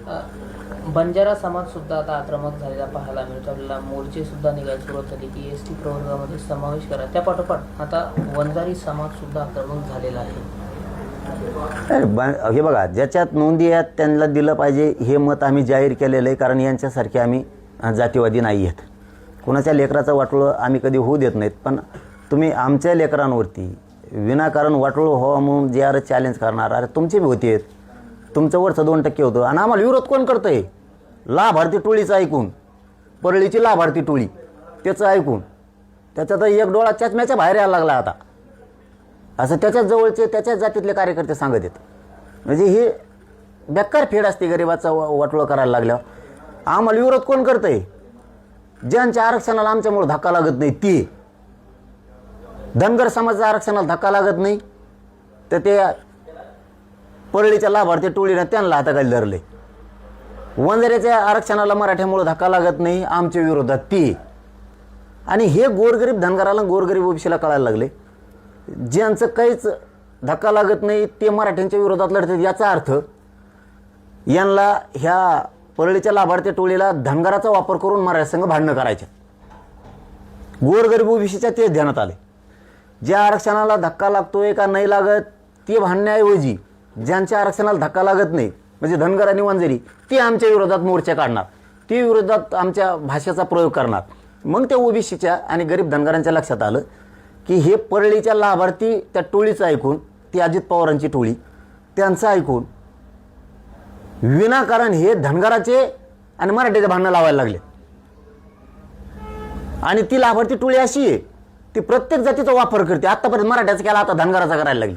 बंजारा समाज सुद्धा आता आक्रमक झालेला पाहायला मिळतो. आपल्याला मोर्चे सुद्धा निघायला सुरुवात झाली की एसटी प्रवर्गामध्ये समावेश करा. त्या पाठोपाठ आता वंजारी समाज सुद्धा आक्रमक झालेला आहे. हे बघा, ज्याच्यात नोंदी आहेत त्यांना दिलं पाहिजे हे मत आम्ही जाहीर केलेलं आहे. कारण यांच्यासारखे आम्ही जातीवादी नाही आहेत. कोणाच्या लेकराचं वाटोळं आम्ही कधी होऊ देत नाहीत. पण तुम्ही आमच्या लेकरांवरती विनाकारण वाटोळं व्हावं म्हणून जे आर चॅलेंज करणार, अरे तुमचे बी होते, तुमचं वरचं 2% होतं. आणि आम्हाला विरोध कोण करतं आहे? लाभार्थी टोळीचं ऐकून, परळीची लाभार्थी टोळी त्याचं ऐकून त्याचा एक डोळा चष्म्याच्या बाहेर यायला लागला आता, असं त्याच्याच जवळचे त्याच्याच जातीतले कार्यकर्ते सांगत आहेत. म्हणजे हे बेकार फेड असते गरिबाचा वाटोळं करायला लागल्यावर. आम्हाला विरोध कोण करतं आहे? ज्यांच्या आरक्षणाला आमच्यामुळे धक्का लागत नाही ते. धनगर समाजाच्या आरक्षणाला धक्का लागत नाही तर ते परळीच्या लाभार्थी टोळीनं त्यांना हाताखाली धरले. वंजाऱ्याच्या आरक्षणाला मराठ्यामुळे धक्का लागत नाही आमच्या विरोधात ते. आणि हे गोरगरीब धनगराला गोरगरीब ओबीसीला कळायला लागले. ज्यांचं काहीच धक्का लागत नाही ते मराठ्यांच्या विरोधात लढतात. याचा अर्थ यांना ह्या परळीच्या लाभार्थी टोळीला धनगराचा वापर करून मराठ्यासंग भांडणं करायचे. गोरगरीब ओबीसीच्या तेच ध्यानात आले. ज्या आरक्षणाला धक्का लागतोय का नाही लागत ते भांडण्याऐवजी ज्यांच्या आरक्षणाला धक्का लागत नाही म्हणजे धनगर आणि वंजारी ते आमच्या विरोधात मोर्चा काढणार, ते विरोधात आमच्या भाषेचा प्रयोग करणार. मग त्या ओबीसीच्या आणि गरीब धनगरांच्या लक्षात आलं की हे परळीच्या लाभार्थी त्या टोळीचं ऐकून, ती अजित पवारांची टोळी त्यांचं ऐकून विनाकारण हे धनगराचे आणि मराठीचे भांडणं लावायला लागले. आणि ती लाभार्थी टोळी अशी आहे ती प्रत्येक जातीचा वापर करते. आतापर्यंत मराठ्याचा केला, आता धनगराचा करायला लागली.